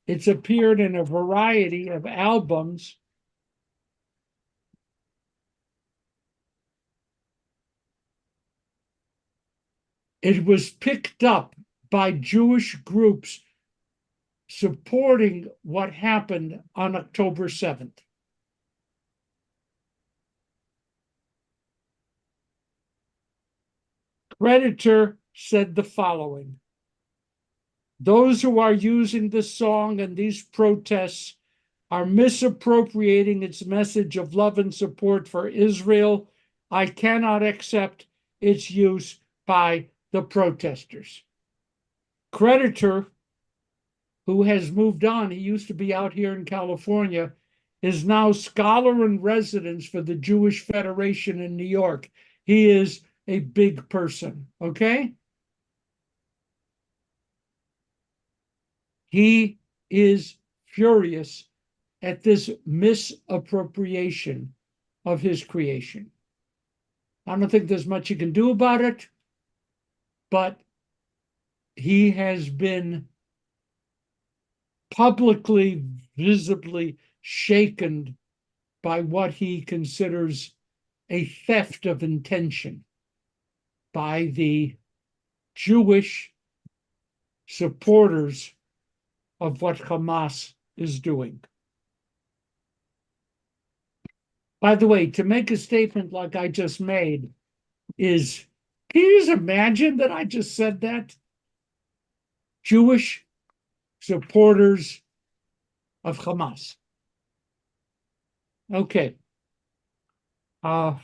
It's appeared in a variety of albums. It was picked up by Jewish groups supporting what happened on October 7th. Creditor said the following: those who are using this song and these protests are misappropriating its message of love and support for Israel. I cannot accept its use by the protesters. Creditor, who has moved on, he used to be out here in California, is now scholar in residence for the Jewish Federation in New York. He is a big person, okay? He is furious at this misappropriation of his creation. I don't think there's much you can do about it, but he has been publicly, visibly shaken by what he considers a theft of intention by the Jewish supporters of what Hamas is doing. By the way, to make a statement like I just made is, can you just imagine that I just said that? Jewish supporters of Hamas. Okay. I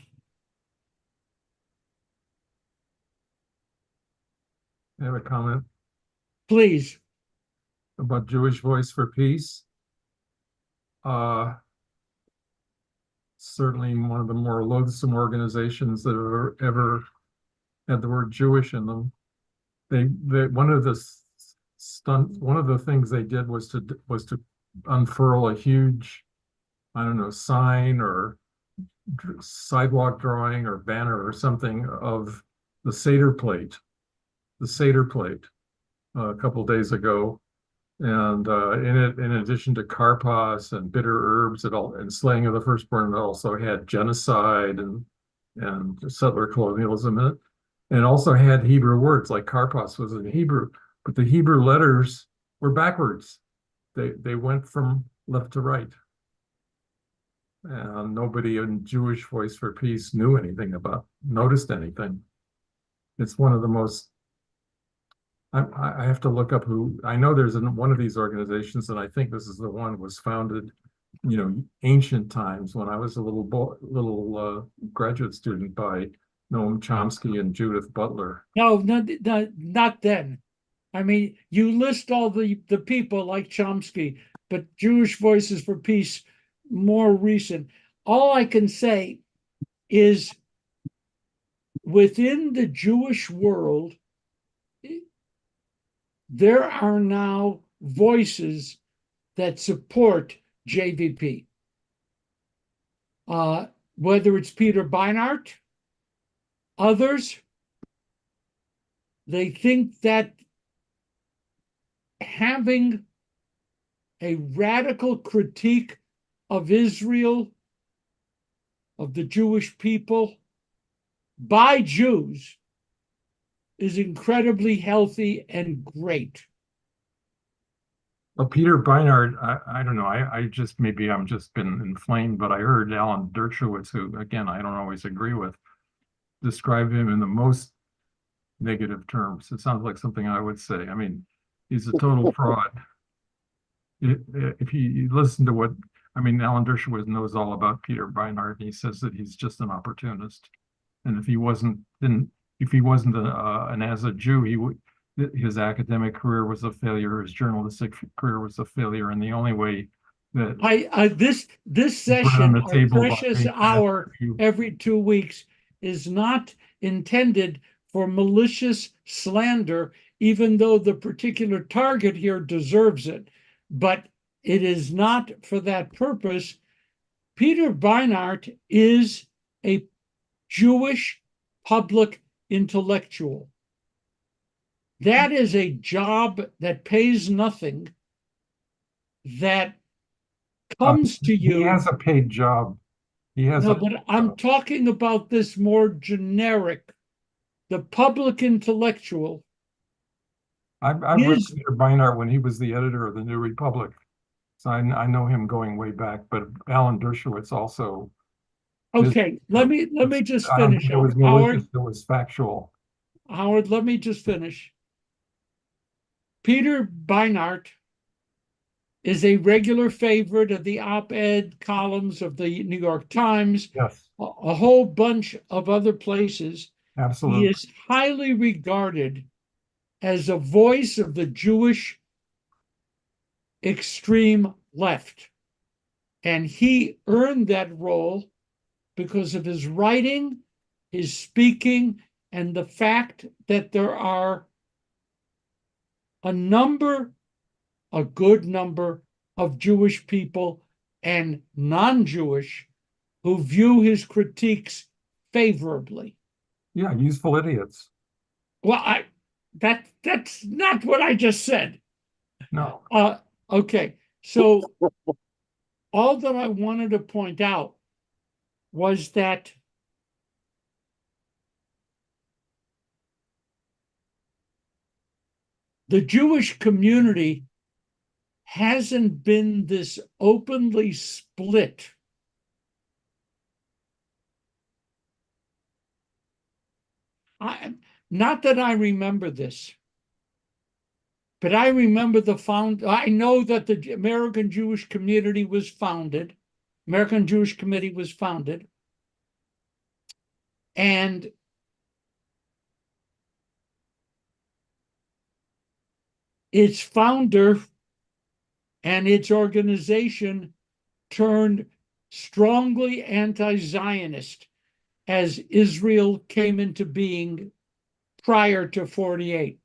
have a comment Please. about Jewish Voice for Peace. Certainly one of the more loathsome organizations that have ever had the word Jewish in them. One of the things they did was to unfurl a huge, I don't know, sign or sidewalk drawing or banner or something of the Seder plate, a couple days ago. And in addition to karpas and bitter herbs, and slaying of the firstborn, it also had genocide and settler colonialism in it. And it also had Hebrew words, like karpas was in Hebrew, but the Hebrew letters were backwards. They went from left to right. And nobody in Jewish Voice for Peace noticed anything. It's one of the most, I have to look up who, I know there's one of these organizations, and I think this is the one, was founded, ancient times when I was a little graduate student, by Noam Chomsky and Judith Butler. No, not then. I mean, you list all the people like Chomsky, but Jewish Voices for Peace, more recent. All I can say is within the Jewish world, there are now voices that support JVP. Whether it's Peter Beinart, others, they think that having a radical critique of Israel, of the Jewish people, by Jews is incredibly healthy and great. Well, Peter Beinart, I don't know. I'm just been inflamed, but I heard Alan Dershowitz, who, again, I don't always agree with, describe him in the most negative terms. It sounds like something I would say. I mean, he's a total fraud. If you listen to Alan Dershowitz knows all about Peter Beinart, and he says that he's just an opportunist. And if he wasn't an as a Jew, his academic career was a failure, his journalistic career was a failure, and the only way that this session, our precious hour every 2 weeks, is not intended for malicious slander, even though the particular target here deserves it. But it is not for that purpose. Peter Beinart is a Jewish public intellectual. That is a job that pays nothing, that comes to He you. has a paid job. He has No, a but I'm talking about this more generic, the public intellectual I've read is Peter Beinart when he was the editor of the New Republic. So I know him going way back, but Alan Dershowitz also is, okay. Let me just I don't finish, think it was malicious, Howard. it was factual. Howard, let me just finish. Peter Beinart is a regular favorite of the op-ed columns of the New York Times, Yes, a whole bunch of other places. He absolutely. is highly regarded as a voice of the Jewish extreme left. And he earned that role because of his writing, his speaking, and the fact that there are a number, a good number of Jewish people and non-Jewish who view his critiques favorably. Yeah, useful idiots. Well, that's not what I just said. No, Okay, so all that I wanted to point out was that the Jewish community hasn't been this openly split. Not that I remember this, but I remember I know that the American Jewish Committee was founded. American Jewish Committee was founded. And its founder and its organization turned strongly anti-Zionist as Israel came into being prior to 48.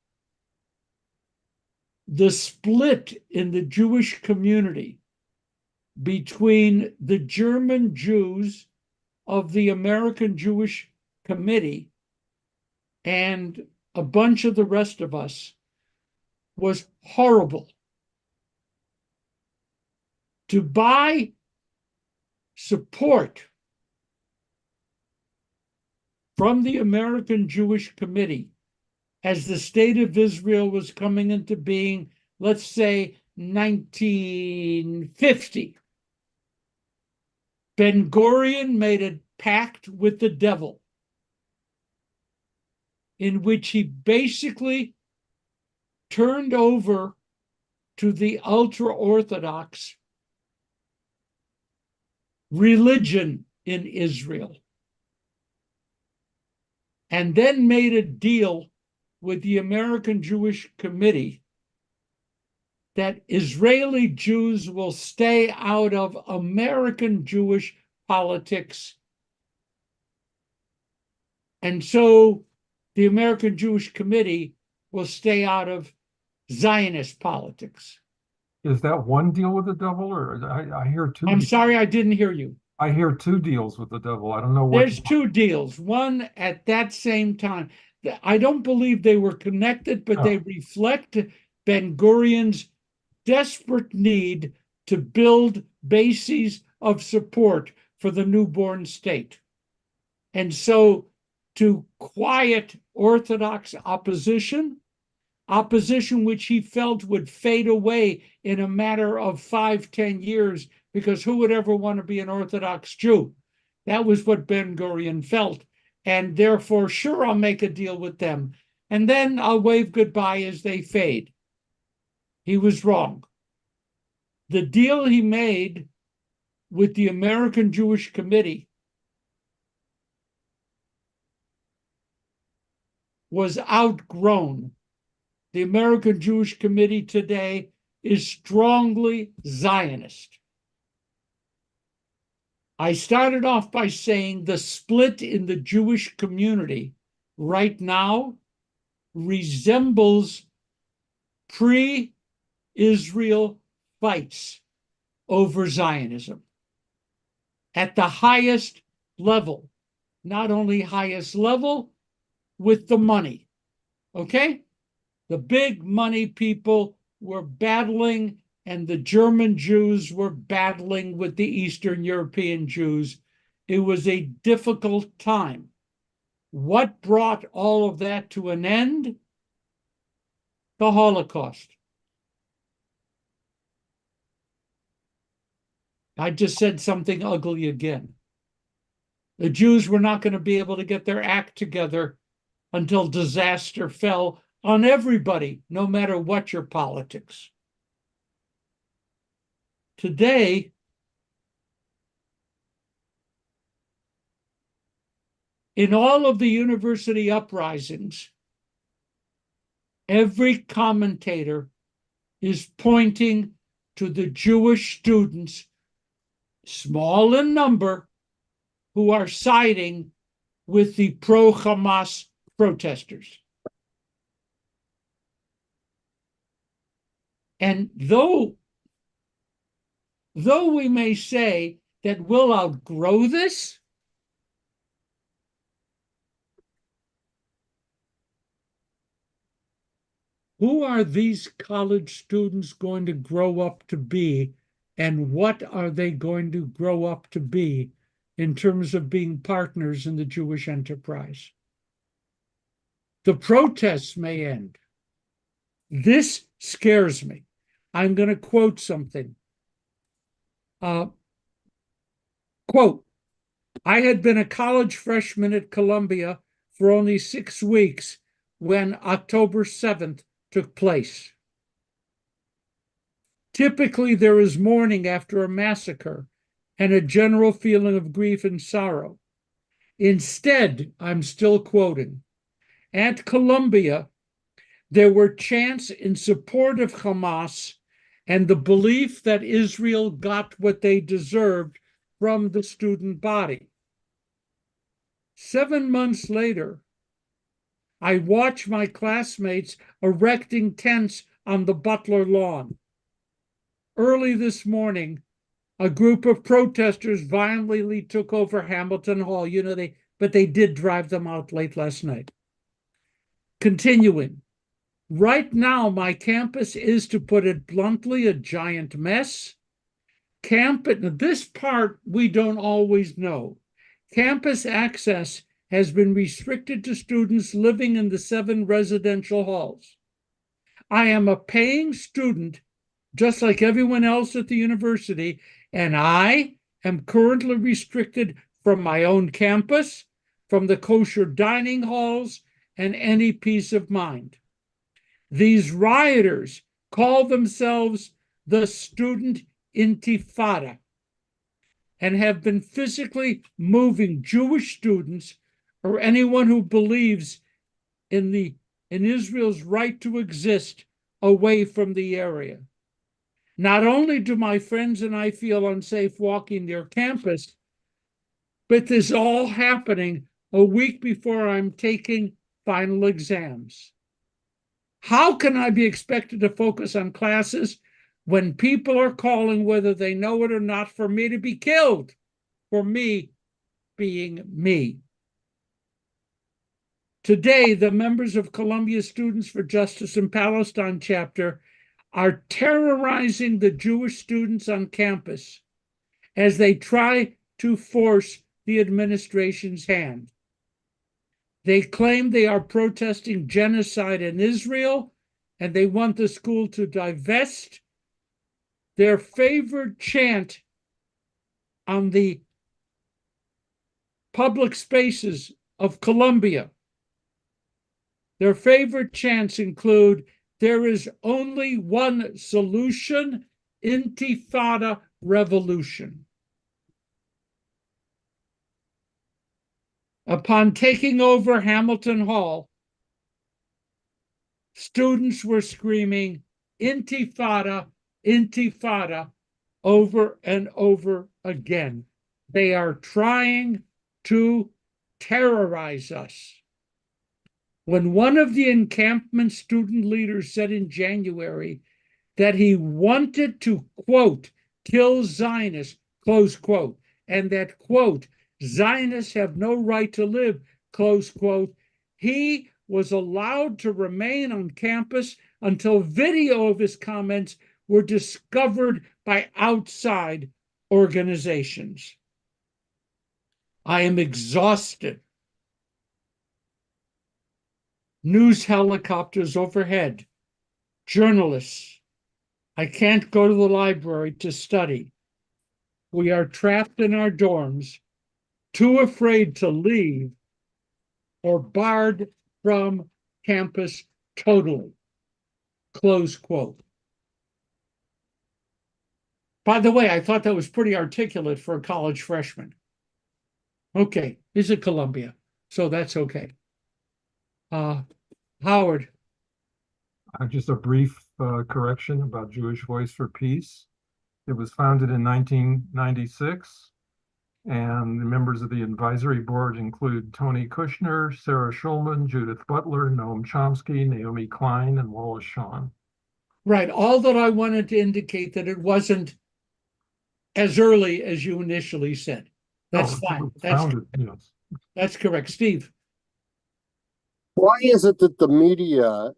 The split in the Jewish community between the German Jews of the American Jewish Committee and a bunch of the rest of us was horrible. To buy support from the American Jewish Committee as the state of Israel was coming into being, let's say 1950. Ben Gurion made a pact with the devil in which he basically turned over to the ultra-Orthodox religion in Israel, and then made a deal with the American Jewish Committee that Israeli Jews will stay out of American Jewish politics. And so the American Jewish Committee will stay out of Zionist politics. is that one deal with the devil, or I hear two? I'm sorry, I didn't hear you. I hear two deals with the devil. I don't know which There's two deals, one at that same time. I don't believe they were connected, but they reflect Ben Gurion's desperate need to build bases of support for the newborn state. And so to quiet Orthodox opposition which he felt would fade away in a matter of 5-10 years, because who would ever want to be an Orthodox Jew? That was what Ben Gurion felt. And therefore, sure, I'll make a deal with them. And then I'll wave goodbye as they fade. He was wrong. The deal he made with the American Jewish Committee was outgrown. The American Jewish Committee today is strongly Zionist. I started off by saying the split in the Jewish community right now resembles pre-Israel fights over Zionism at the highest level, not only highest level, with the money. Okay? The big money people were battling and the German Jews were battling with the Eastern European Jews. It was a difficult time. What brought all of that to an end? The Holocaust. I just said something ugly again. The Jews were not going to be able to get their act together until disaster fell on everybody, no matter what your politics. Today, in all of the university uprisings, every commentator is pointing to the Jewish students, small in number, who are siding with the pro-Hamas protesters. And though we may say that we'll outgrow this, who are these college students going to grow up to be, and what are they going to grow up to be in terms of being partners in the Jewish enterprise? The protests may end. This scares me. I'm going to quote something. Quote, I had been a college freshman at Columbia for only 6 weeks when October 7th took place. Typically, there is mourning after a massacre and a general feeling of grief and sorrow. Instead, I'm still quoting, at Columbia, there were chants in support of Hamas and the belief that Israel got what they deserved from the student body. 7 months later, I watched my classmates erecting tents on the Butler lawn. Early this morning, a group of protesters violently took over Hamilton Hall. But they did drive them out late last night. Continuing, right now, my campus is, to put it bluntly, a giant mess. This part we don't always know. Campus access has been restricted to students living in the 7 residential halls. I am a paying student, just like everyone else at the university, and I am currently restricted from my own campus, from the kosher dining halls, and any peace of mind. These rioters call themselves the Student Intifada and have been physically moving Jewish students or anyone who believes in Israel's right to exist away from the area. Not only do my friends and I feel unsafe walking near campus, but this is all happening a week before I'm taking final exams. How can I be expected to focus on classes when people are calling, whether they know it or not, for me to be killed, for me being me? Today, the members of Columbia Students for Justice in Palestine chapter are terrorizing the Jewish students on campus as they try to force the administration's hand. They claim they are protesting genocide in Israel, and they want the school to divest. Their favorite chant on the public spaces of Columbia, their favorite chants include, there is only one solution, Intifada revolution. Upon taking over Hamilton Hall, students were screaming, Intifada, Intifada, over and over again. They are trying to terrorize us. When one of the encampment student leaders said in January that he wanted to, quote, kill Zionists, close quote, and that, quote, Zionists have no right to live, close quote, he was allowed to remain on campus until video of his comments were discovered by outside organizations. I am exhausted. News helicopters overhead, journalists. I can't go to the library to study. We are trapped in our dorms, too afraid to leave or barred from campus totally. Close quote. By the way, I thought that was pretty articulate for a college freshman. Okay, he's at Columbia, so that's okay. Howard. Just a brief correction about Jewish Voice for Peace. It was founded in 1996, and the members of the advisory board include Tony Kushner, Sarah Schulman, Judith Butler, Noam Chomsky, Naomi Klein, and Wallace Shawn. Right. All that I wanted to indicate that it wasn't as early as you initially said. That's fine. Yes. That's correct. Steve. Why is it that the media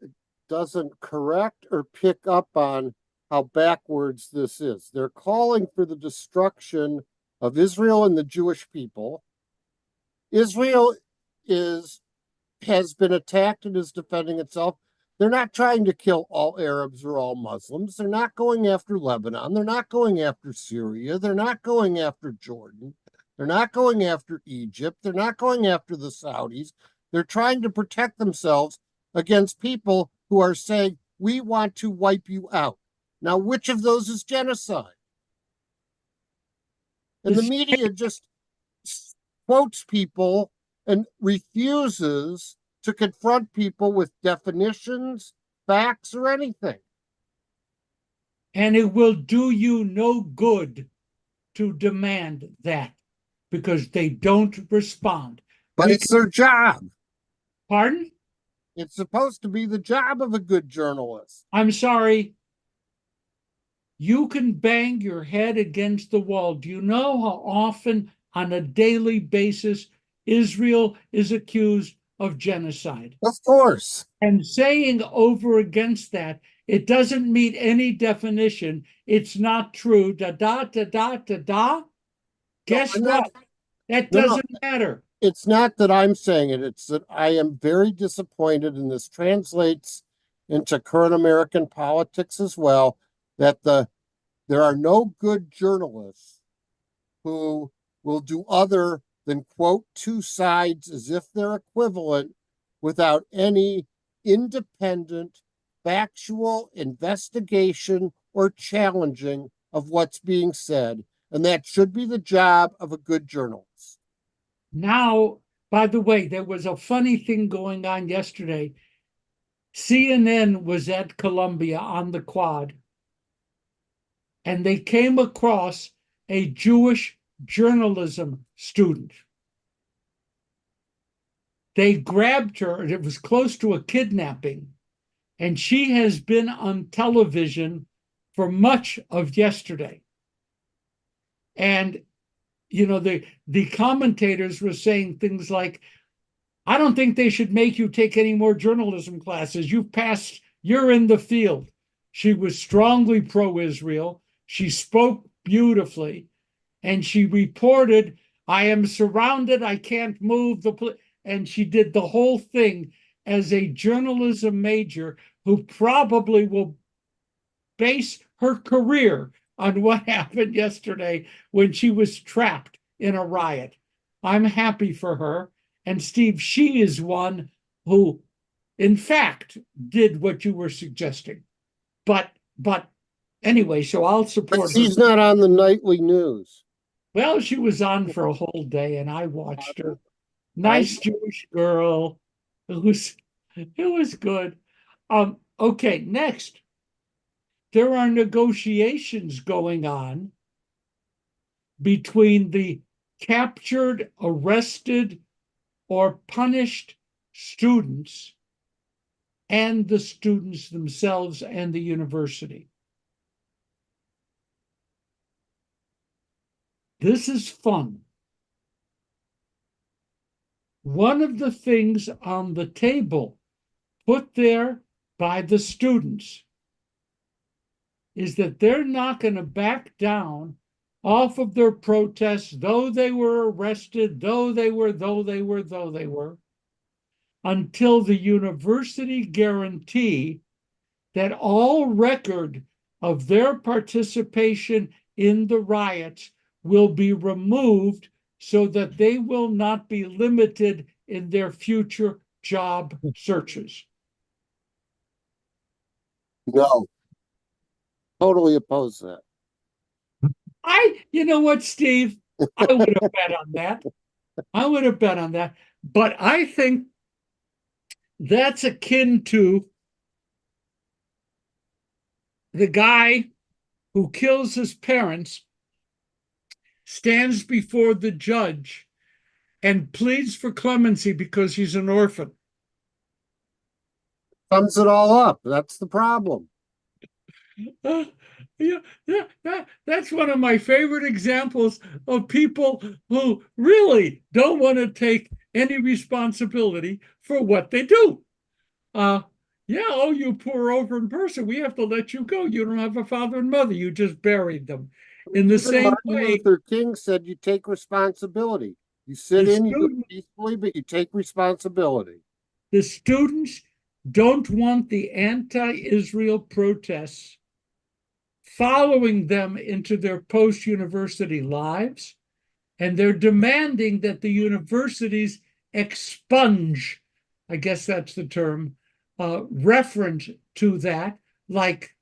doesn't correct or pick up on how backwards this is? They're calling for the destruction of Israel and the Jewish people. Israel has been attacked and is defending itself. They're not trying to kill all Arabs or all Muslims. They're not going after Lebanon. They're not going after Syria. They're not going after Jordan. They're not going after Egypt. They're not going after the Saudis. They're trying to protect themselves against people who are saying, we want to wipe you out. Now, which of those is genocide? And the media just quotes people and refuses to confront people with definitions, facts, or anything. And it will do you no good to demand that because they don't respond. But it's their job. Pardon? It's supposed to be the job of a good journalist. I'm sorry. You can bang your head against the wall. Do you know how often on a daily basis Israel is accused of genocide? Of course. And saying over against that, it doesn't meet any definition. It's not true. Da da da da da da. Guess what? That doesn't matter. It's not that I'm saying it. It's that I am very disappointed, and this translates into current American politics as well, that there are no good journalists who will do other than quote two sides as if they're equivalent without any independent, factual investigation or challenging of what's being said. And that should be the job of a good journalist. Now, by the way, there was a funny thing going on yesterday. CNN was at Columbia on the quad, and they came across a Jewish journalism student. They grabbed her, and it was close to a kidnapping, and she has been on television for much of yesterday. And you know, the commentators were saying things like, I don't think they should make you take any more journalism classes. You've passed, you're in the field. She was strongly pro-Israel. She spoke beautifully. And she reported, I am surrounded, I can't move. And she did the whole thing as a journalism major who probably will base her career on what happened yesterday when she was trapped in a riot. I'm happy for her. And Steve, she is one who, in fact, did what you were suggesting. But anyway, so I'll support her. She's not on the nightly news. Well, she was on for a whole day, and I watched her. Nice Jewish girl. It was good. Okay, next. There are negotiations going on between the captured, arrested, or punished students and the students themselves and the university. This is fun. One of the things on the table put there by the students is that they're not going to back down off of their protests, though they were arrested, though they were, until the university guarantee that all record of their participation in the riots will be removed so that they will not be limited in their future job searches. No, totally oppose that. You know what, Steve? I would have bet on that. I would have bet on that. But I think that's akin to the guy who kills his parents, stands before the judge, and pleads for clemency because he's an orphan. Sums it all up. That's the problem. That's one of my favorite examples of people who really don't want to take any responsibility for what they do. Oh, you poor orphan person, we have to let you go. You don't have a father and mother. You just buried them. In the same Martin way, Luther King said you take responsibility. You sit in, you do it peacefully, but you take responsibility. The students don't want the anti-Israel protests following them into their post-university lives, and they're demanding that the universities expunge, I guess that's the term, reference to that, like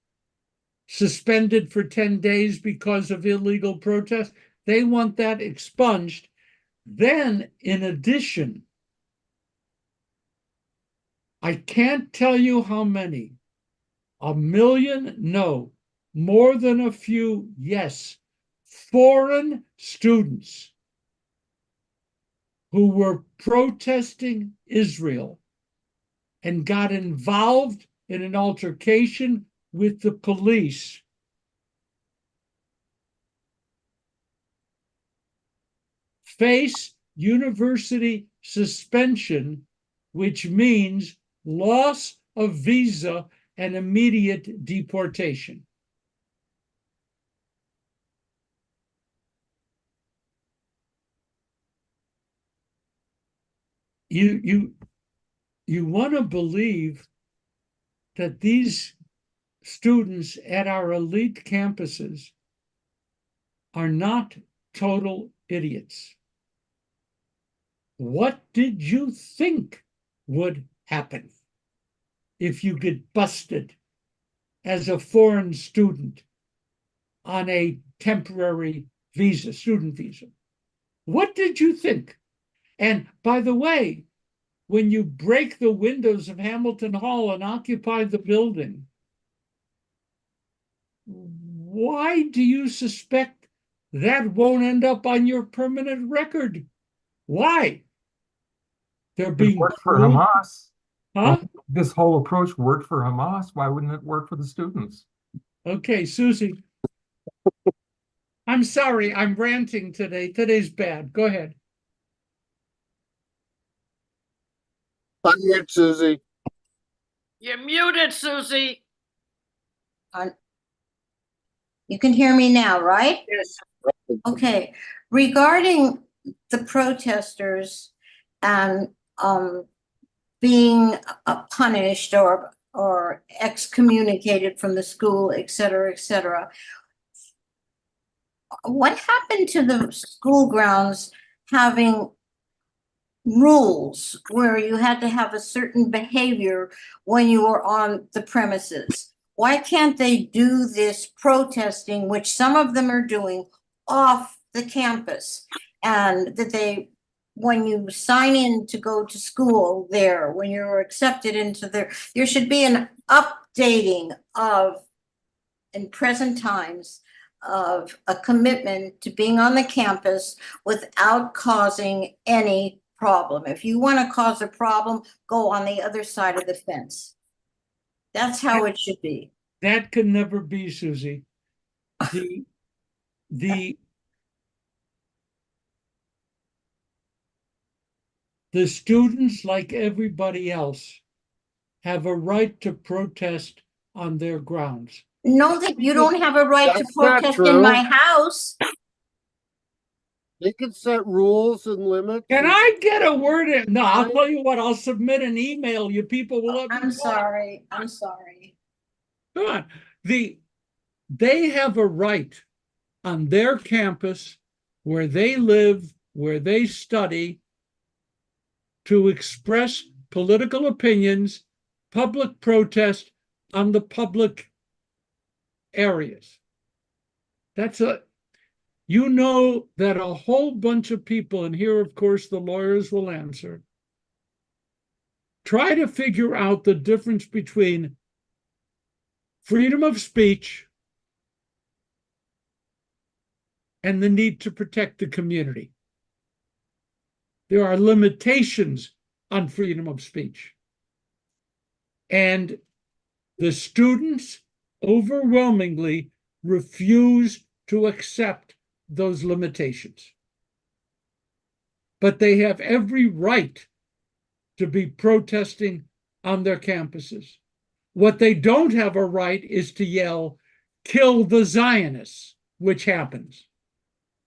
suspended for 10 days because of illegal protest. They want that expunged. Then, in addition, I can't tell you how many, 1 million, no, more than a few, yes, foreign students who were protesting Israel and got involved in an altercation with the police face university suspension, which means loss of visa and immediate deportation. You want to believe that these students at our elite campuses are not total idiots. What did you think would happen if you get busted as a foreign student on a temporary visa, student visa? What did you think? And by the way, when you break the windows of Hamilton Hall and occupy the building, why do you suspect that won't end up on your permanent record? Why? They're being worked for Hamas. Huh? This whole approach worked for Hamas. Why wouldn't it work for the students? Okay, Susie. I'm sorry, I'm ranting today. Today's bad. Go ahead. Unmute, Susie. You're muted, Susie. You can hear me now, right? Yes. Okay. Regarding the protesters and being punished or excommunicated from the school, et cetera, et cetera. What happened to the school grounds having rules where you had to have a certain behavior when you were on the premises? Why can't they do this protesting, which some of them are doing, off the campus? And that they, when you sign in to go to school there, when you're accepted into there should be an updating of, in present times, of a commitment to being on the campus without causing any problem. If you want to cause a problem, go on the other side of the fence. That's how it should be. That can never be, Susie. The students, like everybody else, have a right to protest on their grounds. know that you don't have a right to That's not protest in my true. house. They can set rules and limits. Can and- I get a word in? No, I'll tell you what, I'll submit an email. You people will let me I'm talk. sorry, I'm sorry. Come on. They have a right on their campus where they live, where they study, to express political opinions, public protest on the public areas. You know that a whole bunch of people, and here, of course, the lawyers will answer, try to figure out the difference between freedom of speech and the need to protect the community. There are limitations on freedom of speech. And the students overwhelmingly refuse to accept those limitations. But they have every right to be protesting on their campuses. What they don't have a right is to yell, "Kill the Zionists," which happens.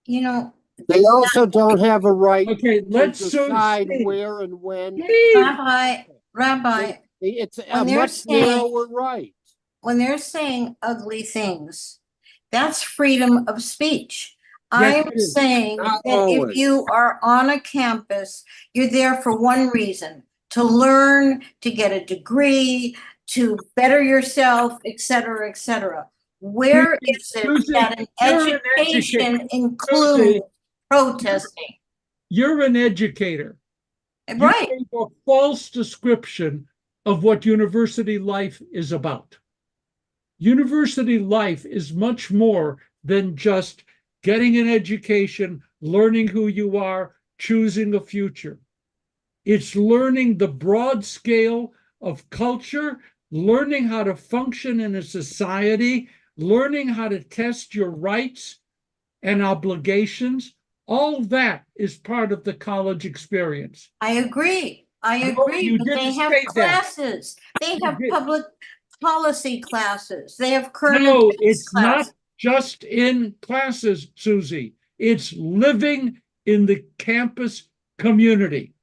You know, They also don't have a right Okay, to let's decide Steve, where and when. Rabbi, It's a When they're much saying- narrower right. when they're saying ugly things, that's freedom of speech. Yes, I'm it is. saying Not that if always. you are on a campus, you're there for one reason, to learn, to get a degree, to better yourself, et cetera, et cetera. Where is it Susie, that an you're an education educator. includes Susie. protesting? You're an educator. You Right, gave a false description of what university life is about. University life is much more than just getting an education, learning who you are, choosing a future. It's learning the broad scale of culture, learning how to function in a society, learning how to test your rights and obligations. All that is part of the college experience. I agree. I No, agree, you but they didn't have say that. classes. They You have did. public policy classes. They have current No, events it's classes. not just in classes, Susie. It's living in the campus community.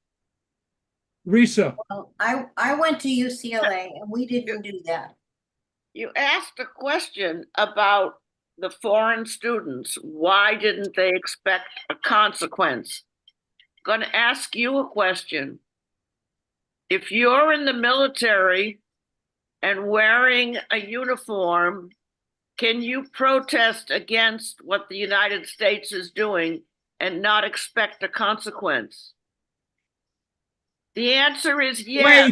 Risa, Well, I went to UCLA and we didn't do that. You asked a question about the foreign students. Why didn't they expect a consequence? Going to ask you a question. If you're in the military and wearing a uniform, can you protest against what the United States is doing and not expect a consequence? The answer is yes.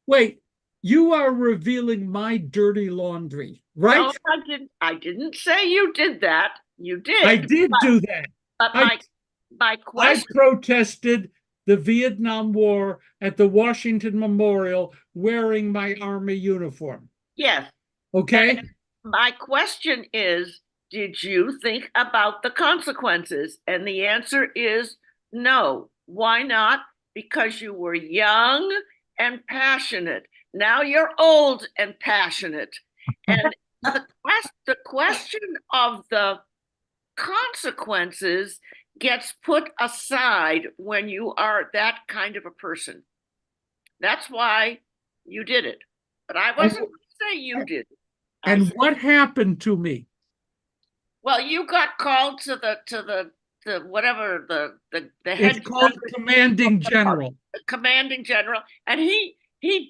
wait. You are revealing my dirty laundry, right? No, I didn't say you did that. You did. I did do that. But I my question, protested the Vietnam War at the Washington Memorial wearing my Army uniform. yes. Okay? My question is, did you think about the consequences? And the answer is no. Why not? Because you were young and passionate. Now you're old and passionate. And the question of the consequences gets put aside when you are that kind of a person. That's why you did it. But I wasn't going to say you did it. And what happened to me? Well, you got called to the whatever the head It's called commanding general. commanding general, and he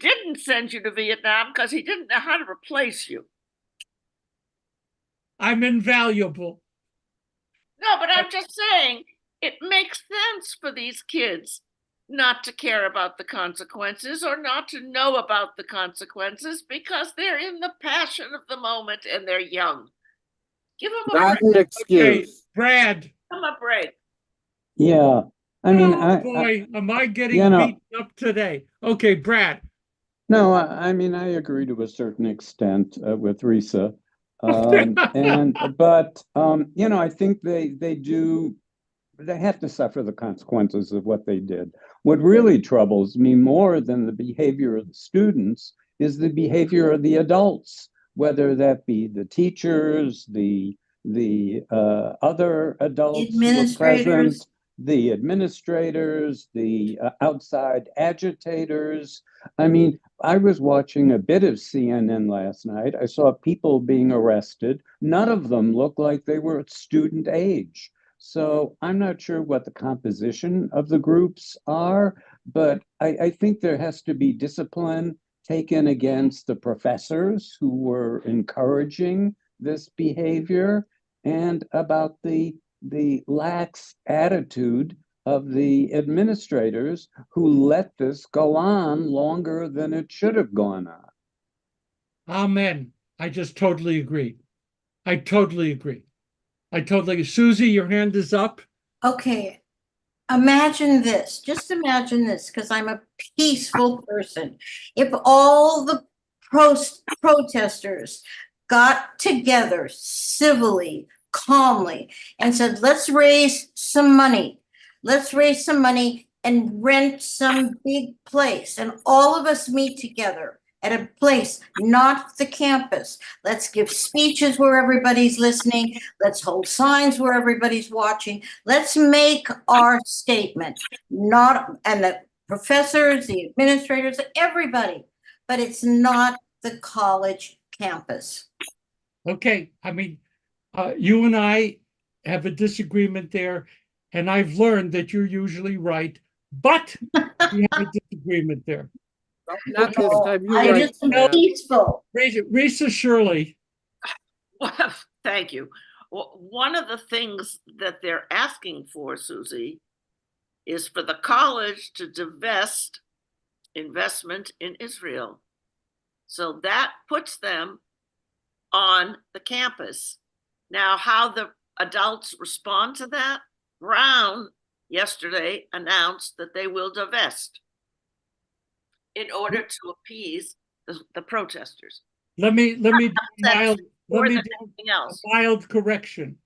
didn't send you to Vietnam because he didn't know how to replace you. I'm invaluable. No, but I'm just saying it makes sense for these kids not to care about the consequences or not to know about the consequences because they're in the passion of the moment and they're young. Give them a Not break. an Okay, excuse. Brad. Give them a break. Yeah, I mean, Oh boy, am I getting you know- beaten up today? Okay, Brad. no, I mean, I agree to a certain extent with Risa. But I think they have to suffer the consequences of what they did. What really troubles me more than the behavior of the students is the behavior of the adults whether that be the teachers, the other adults who were present, Administrators. the administrators, the outside agitators. I mean, I was watching a bit of CNN last night. I saw people being arrested. None of them looked like they were at student age. So I'm not sure what the composition of the groups are, but I think there has to be discipline taken against the professors who were encouraging this behavior, and about the lax attitude of the administrators who let this go on longer than it should have gone on. Amen. I just totally agree. I totally agree. Susie, your hand is up. Okay, imagine this, just imagine this, because I'm a peaceful person. If all the protesters got together civilly, calmly, and said, let's raise some money. Let's raise some money and rent some big place, and all of us meet together at a place, not the campus. Let's give speeches where everybody's listening. Let's hold signs where everybody's watching. Let's make our statement, and the professors, the administrators, everybody, but it's not the college campus. Okay, I mean, you and I have a disagreement there, and I've learned that you're usually right, but we have a disagreement there. Not this time, you're I right. just am Matt. peaceful. Risa Shirley, Well, thank you. One of the things that they're asking for, Susie, is for the college to divest investment in Israel. So that puts them on the campus. Now, how the adults respond to that? Brown yesterday announced that they will divest in order to appease the protesters. let me do That's more than a anything else. mild correction.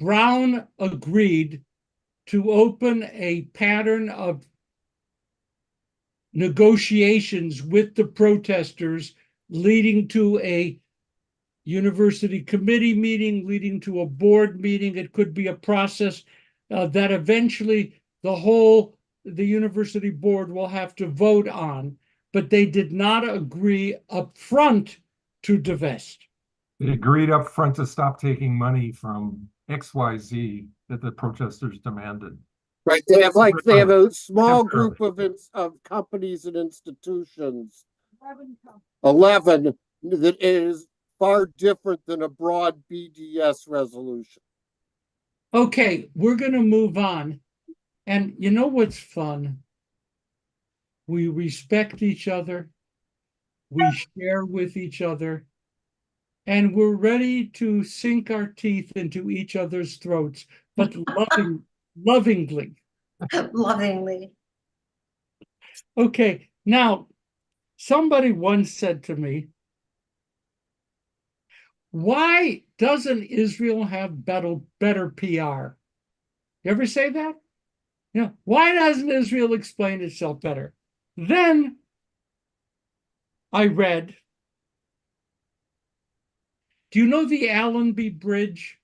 Brown agreed to open a pattern of negotiations with the protesters, leading to a university committee meeting, leading to a board meeting. It could be a process that eventually the university board will have to vote on, but they did not agree up front to divest. They agreed up front to stop taking money from XYZ that the protesters demanded. Right, they have a small group of companies and institutions. 11 that is far different than a broad BDS resolution. Okay, we're going to move on. And you know what's fun? We respect each other. We share with each other. And we're ready to sink our teeth into each other's throats, but lovingly. Lovingly. Okay, now, somebody once said to me, why doesn't Israel have better PR? You ever say that? Yeah. Why doesn't Israel explain itself better? Then I read, do you know the Allenby Bridge?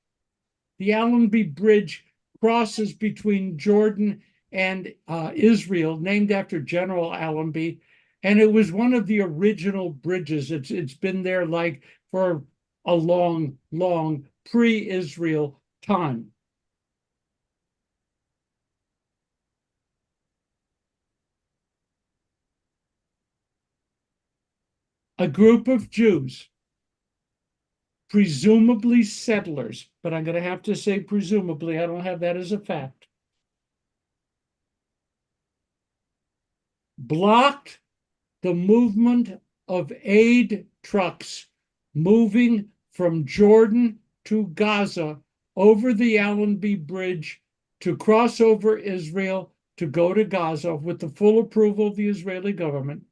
The Allenby Bridge crosses between Jordan and Israel, named after General Allenby. And it was one of the original bridges. It's been there like for a long pre-Israel time. A group of Jews, presumably settlers, but I'm going to have to say presumably, I don't have that as a fact, blocked the movement of aid trucks moving from Jordan to Gaza over the Allenby Bridge to cross over Israel to go to Gaza with the full approval of the Israeli government.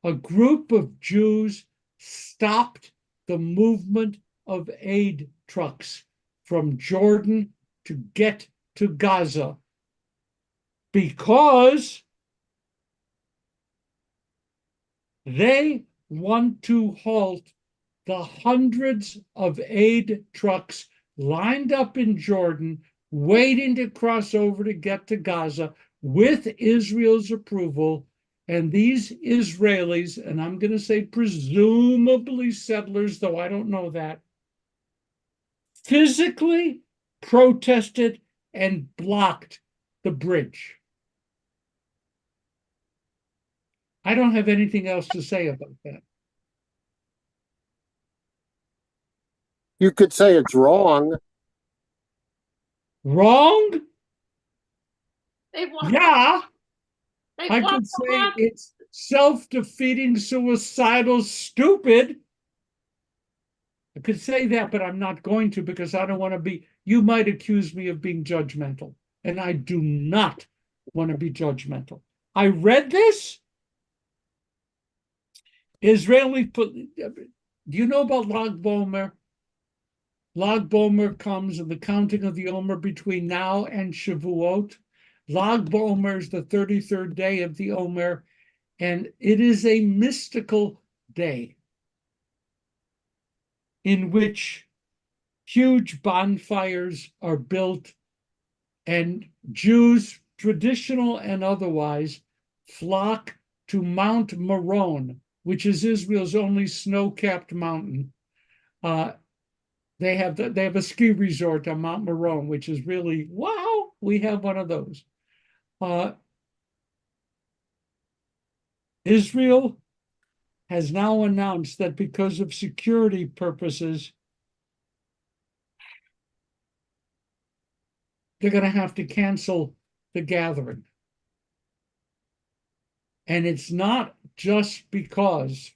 A group of Jews stopped the movement of aid trucks from Jordan to get to Gaza because they want to halt the hundreds of aid trucks lined up in Jordan, waiting to cross over to get to Gaza with Israel's approval. And these Israelis, and I'm going to say presumably settlers, though I don't know that, physically protested and blocked the bridge. I don't have anything else to say about that. You could say it's wrong. Wrong? They want, Yeah, they I want could to say block- it's self-defeating, suicidal, stupid. I could say that, but I'm not going to because I don't want to be, you might accuse me of being judgmental, and I do not want to be judgmental. I read this. Israeli put, do you know about Lag BaOmer? Lag BaOmer comes in the counting of the Omer between now and Shavuot. Lag BaOmer is the 33rd day of the Omer, and it is a mystical day in which huge bonfires are built and Jews, traditional and otherwise, flock to Mount Meron, which is Israel's only snow-capped mountain. They have a ski resort on Mount Meron, which is really, wow, we have one of those. Israel has now announced that because of security purposes, they're going to have to cancel the gathering. And it's not just because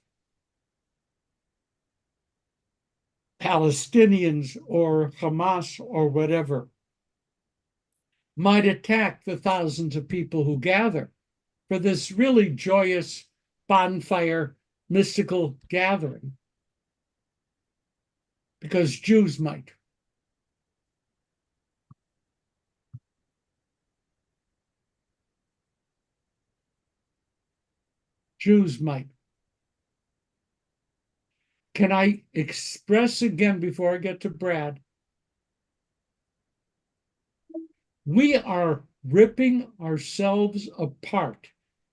Palestinians or Hamas or whatever might attack the thousands of people who gather for this really joyous bonfire mystical gathering, because Jews might. Jews might. Can I express again before I get to Brad? We are ripping ourselves apart.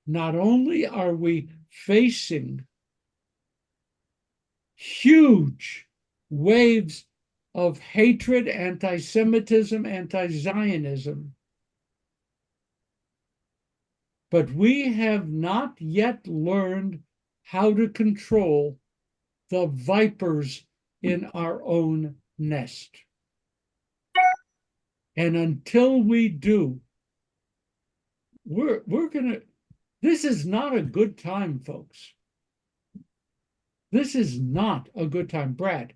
Not only are we facing huge waves of hatred, anti-Semitism, anti-Zionism, but we have not yet learned how to control the vipers in our own nest. And until we do, we're gonna, this is not a good time, folks. This is not a good time. Brad.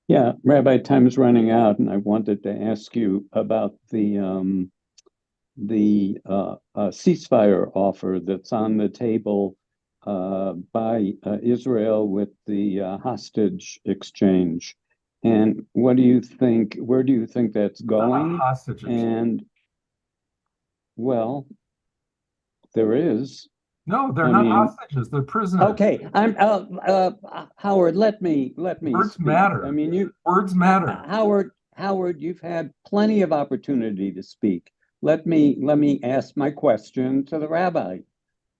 Yeah, Rabbi, time is running out, and I wanted to ask you about the ceasefire offer that's on the table by Israel with the hostage exchange. And what do you think? Where do you think that's going? Hostages. And well, there is. No, they're I not mean, hostages. They're prisoners. Okay, I'm Howard. Let me Words speak. matter. I mean, Words matter. Howard, you've had plenty of opportunity to speak. Let me ask my question to the rabbi.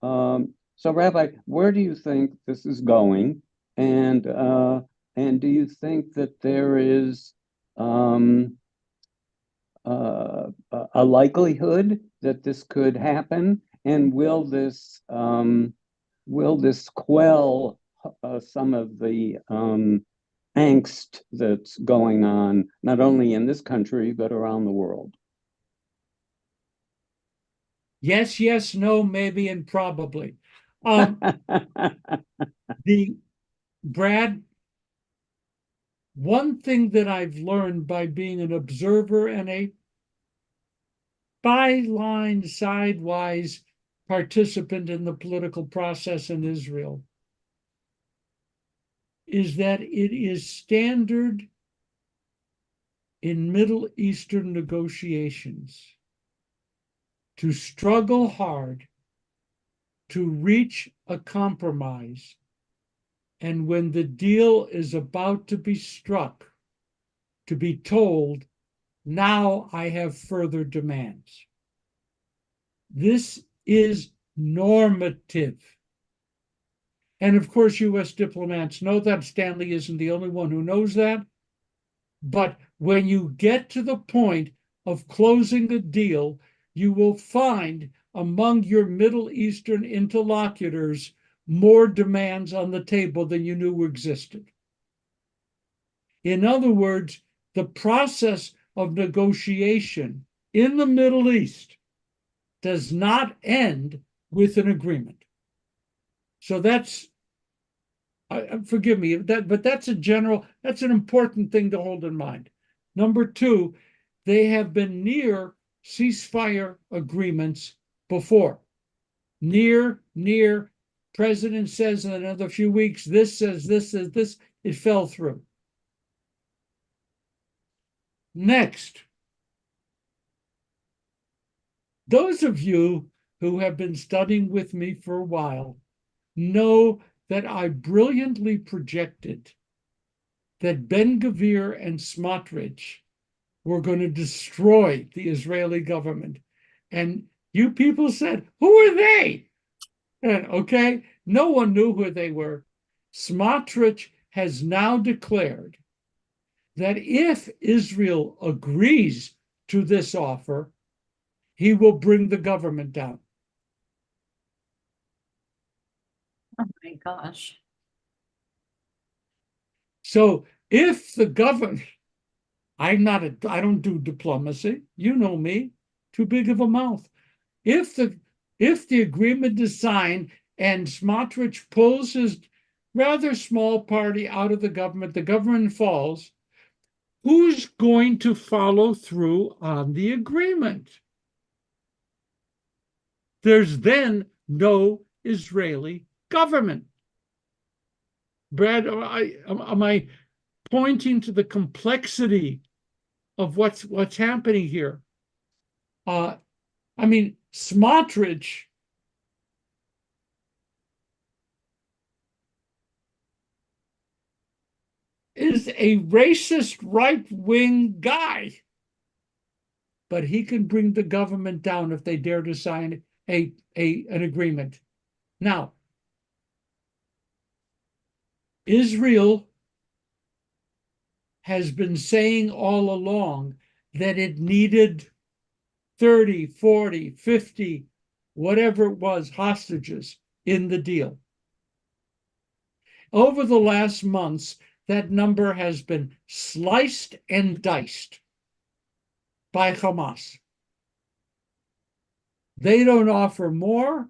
So, Rabbi, where do you think this is going? And do you think that there is a likelihood that this could happen? And will this quell some of the angst that's going on, not only in this country, but around the world? Yes, yes, no, maybe, and probably. Brad, one thing that I've learned by being an observer and a byline, sidewise participant in the political process in Israel is that it is standard in Middle Eastern negotiations to struggle hard to reach a compromise and when the deal is about to be struck, to be told, now I have further demands. This is normative. And of course, US diplomats know that. Stanley isn't the only one who knows that. But when you get to the point of closing a deal, you will find among your Middle Eastern interlocutors more demands on the table than you knew existed. In other words, the process of negotiation in the Middle East does not end with an agreement. So that's, forgive me, but that's that's an important thing to hold in mind. Number two, they have been near ceasefire agreements before. Near, president says in another few weeks, this says this, it fell through. Next, those of you who have been studying with me for a while know that I brilliantly projected that Ben-Gvir and Smotrich were going to destroy the Israeli government. And you people said, who are they? And, okay, no one knew who they were. Smotrich has now declared that if Israel agrees to this offer, he will bring the government down. Oh my gosh. So if the government, I don't do diplomacy. You know me, too big of a mouth. If the agreement is signed and Smotrich pulls his rather small party out of the government falls, who's going to follow through on the agreement? There's then no Israeli government. Brad, am I pointing to the complexity of what's happening here? I mean, Smotrich is a racist right-wing guy, but he can bring the government down if they dare to sign an agreement. Now, Israel has been saying all along that it needed 30, 40, 50, whatever it was, hostages in the deal. Over the last months, that number has been sliced and diced by Hamas. They don't offer more.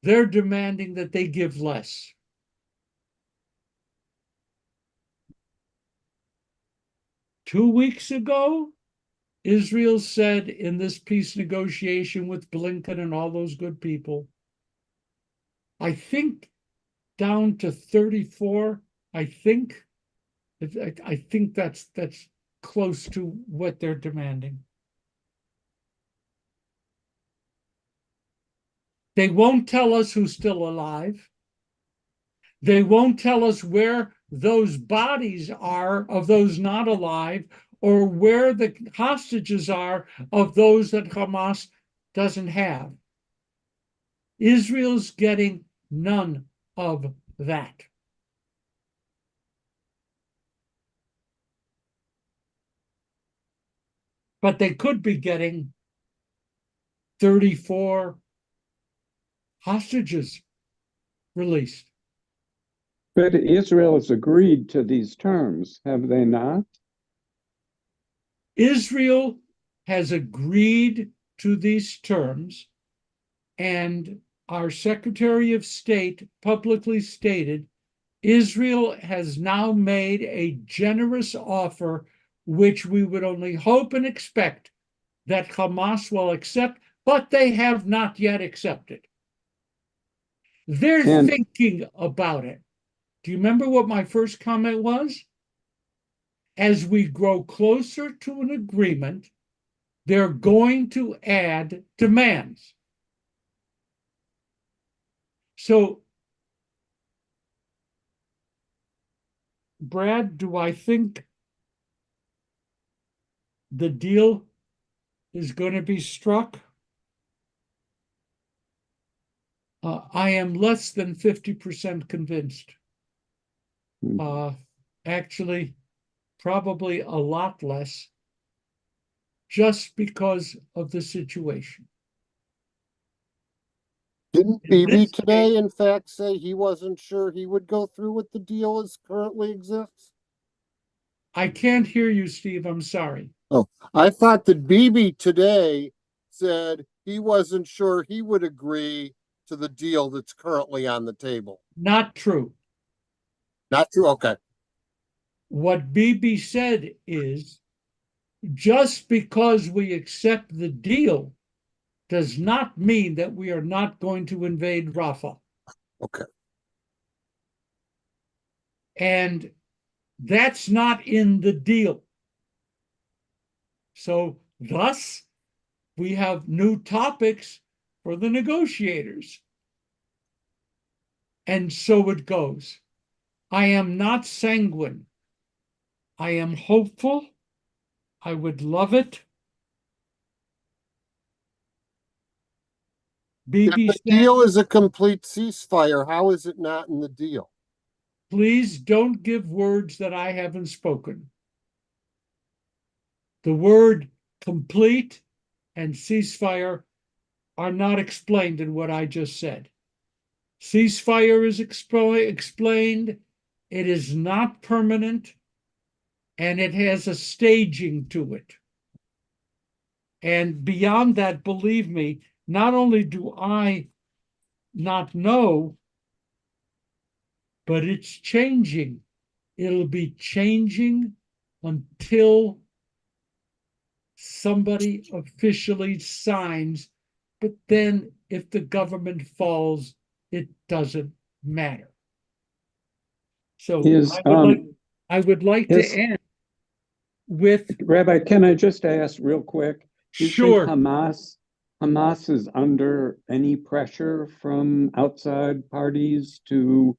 They're demanding that they give less. Two weeks ago, Israel said in this peace negotiation with Blinken and all those good people, I think down to 34, I think that's close to what they're demanding. They won't tell us who's still alive. They won't tell us where those bodies are of those not alive, or where the hostages are of those that Hamas doesn't have. Israel's getting none of that. But they could be getting 34 hostages released. But Israel has agreed to these terms, have they not? Israel has agreed to these terms, and our Secretary of State publicly stated Israel has now made a generous offer, which we would only hope and expect that Hamas will accept, but they have not yet accepted. They're thinking about it. Do you remember what my first comment was? As we grow closer to an agreement, they're going to add demands. So Brad, do I think the deal is going to be struck? I am less than 50% convinced. Actually, probably a lot less, just because of the situation. Didn't In Bibi this today, case- in fact, say he wasn't sure he would go through with the deal as currently exists? I can't hear you, Steve. I'm sorry. Oh, I thought that Bibi today said he wasn't sure he would agree to the deal that's currently on the table. Not true. Not true? Okay. What Bibi said is just because we accept the deal does not mean that we are not going to invade Rafah. Okay. And that's not in the deal. So, thus, we have new topics for the negotiators. And so it goes. I am not sanguine. I am hopeful. I would love it. If Bibi the said, deal is a complete ceasefire, how is it not in the deal? please don't give words that I haven't spoken. The word complete and ceasefire are not explained in what I just said. Ceasefire is explained. It is not permanent, and it has a staging to it. And beyond that, believe me, not only do I not know, but it's changing. It'll be changing until somebody officially signs. But then if the government falls, it doesn't matter. So Is, I would like to end with Rabbi, can I just ask real quick? Do you think sure. Hamas is under any pressure from outside parties to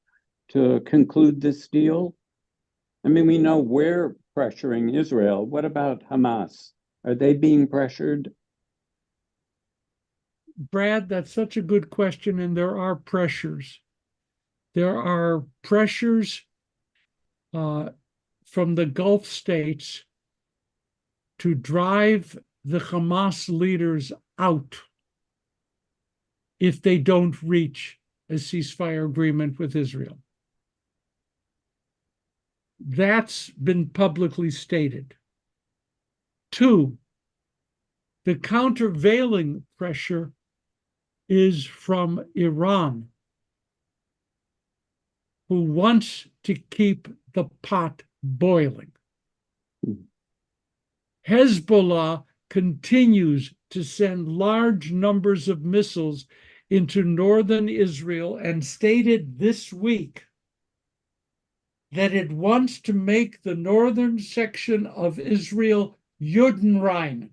conclude this deal? I mean, we know we're pressuring Israel. What about Hamas? Are they being pressured? Brad, that's such a good question, and there are pressures. There are pressures from the Gulf states to drive the Hamas leaders out if they don't reach a ceasefire agreement with Israel. That's been publicly stated. Two, the countervailing pressure is from Iran, who wants to keep the pot boiling. Hezbollah continues to send large numbers of missiles into northern Israel and stated this week that it wants to make the northern section of Israel Judenrein,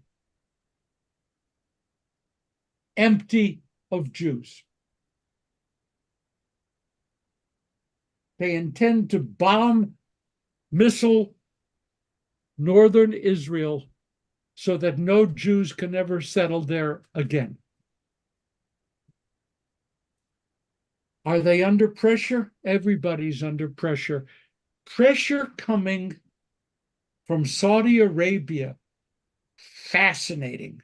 empty of Jews. They intend to bomb missile northern Israel so that no Jews can ever settle there again. Are they under pressure? Everybody's under pressure. Pressure coming from Saudi Arabia. Fascinating.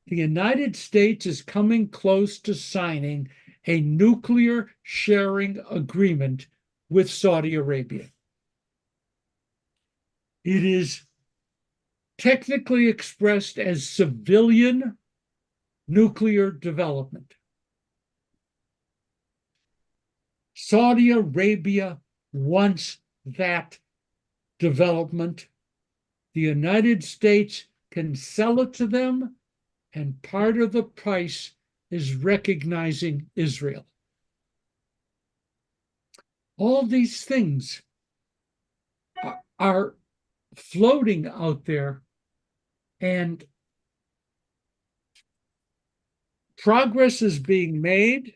The United States is coming close to signing a nuclear sharing agreement with Saudi Arabia. It is technically expressed as civilian nuclear development. Saudi Arabia wants that development. The United States can sell it to them, and part of the price is recognizing Israel. All these things are floating out there, and progress is being made.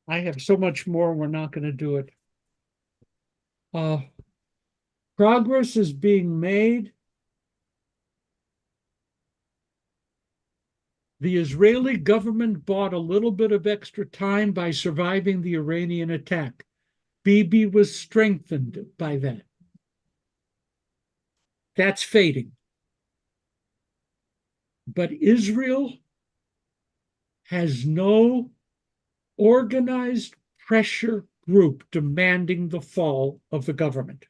I have so much more, we're not going to do it. Progress is being made. The Israeli government bought a little bit of extra time by surviving the Iranian attack. Bibi was strengthened by that. That's fading. But Israel has no organized pressure group demanding the fall of the government.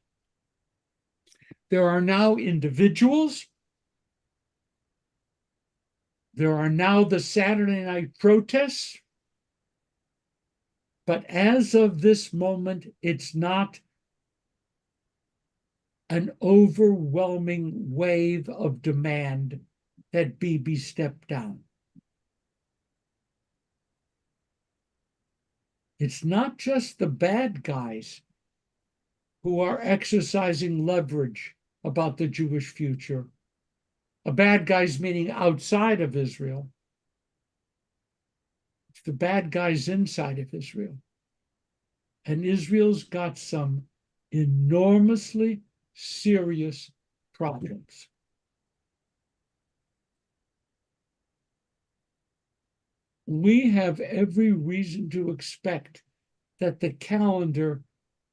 There are now individuals. There are now the Saturday night protests. But as of this moment, it's not an overwhelming wave of demand that Bibi stepped down. It's not just the bad guys who are exercising leverage about the Jewish future. Bad guys meaning outside of Israel. It's the bad guys inside of Israel. And Israel's got some enormously serious problems. We have every reason to expect that the calendar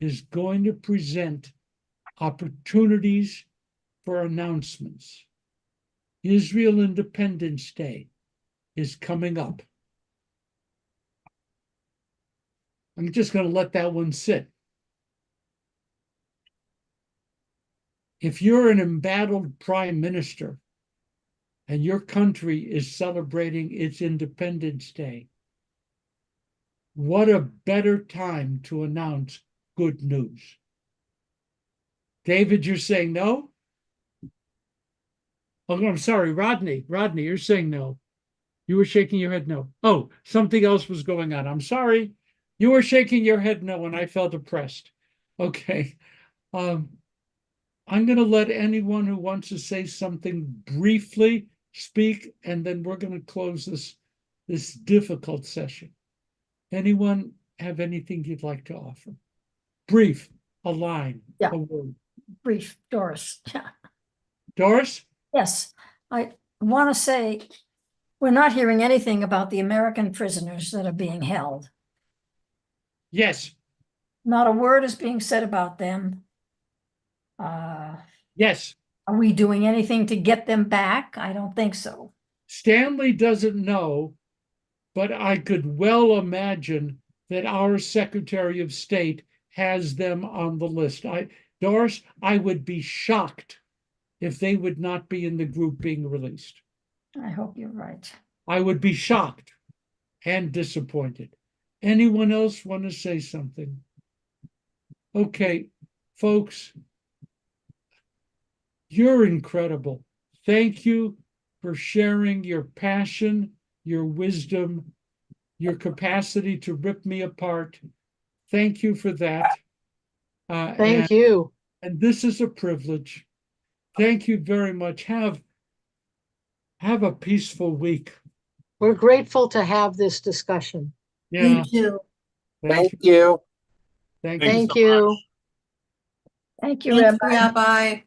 is going to present opportunities for announcements. Israel Independence Day is coming up. I'm just going to let that one sit. If you're an embattled prime minister and your country is celebrating its Independence Day, what a better time to announce good news. David, you're saying no? Oh, I'm sorry, Rodney. Rodney, you're saying no. You were shaking your head no. Oh, something else was going on. I'm sorry. You were shaking your head no, and I felt oppressed. Okay. I'm going to let anyone who wants to say something briefly speak, and then we're going to close this difficult session. Anyone have anything you'd like to offer? Brief, a line, Yeah. a word. Brief, Doris. Yeah. Doris? Yes, I want to say we're not hearing anything about the American prisoners that are being held. Yes. Not a word is being said about them. Yes. Are we doing anything to get them back? I don't think so. Stanley doesn't know, but I could well imagine that our Secretary of State has them on the list. Doris, I would be shocked if they would not be in the group being released. I hope you're right. I would be shocked and disappointed. Anyone else want to say something? Okay, folks, you're incredible. Thank you for sharing your passion, your wisdom, your capacity to rip me apart. Thank you for that. Thank you. And this is a privilege. Thank you very much. Have a peaceful week. We're grateful to have this discussion. Yeah. Me too. Thank you. Thank you. Thank you. Thank you, Thanks, Rabbi. Rabbi.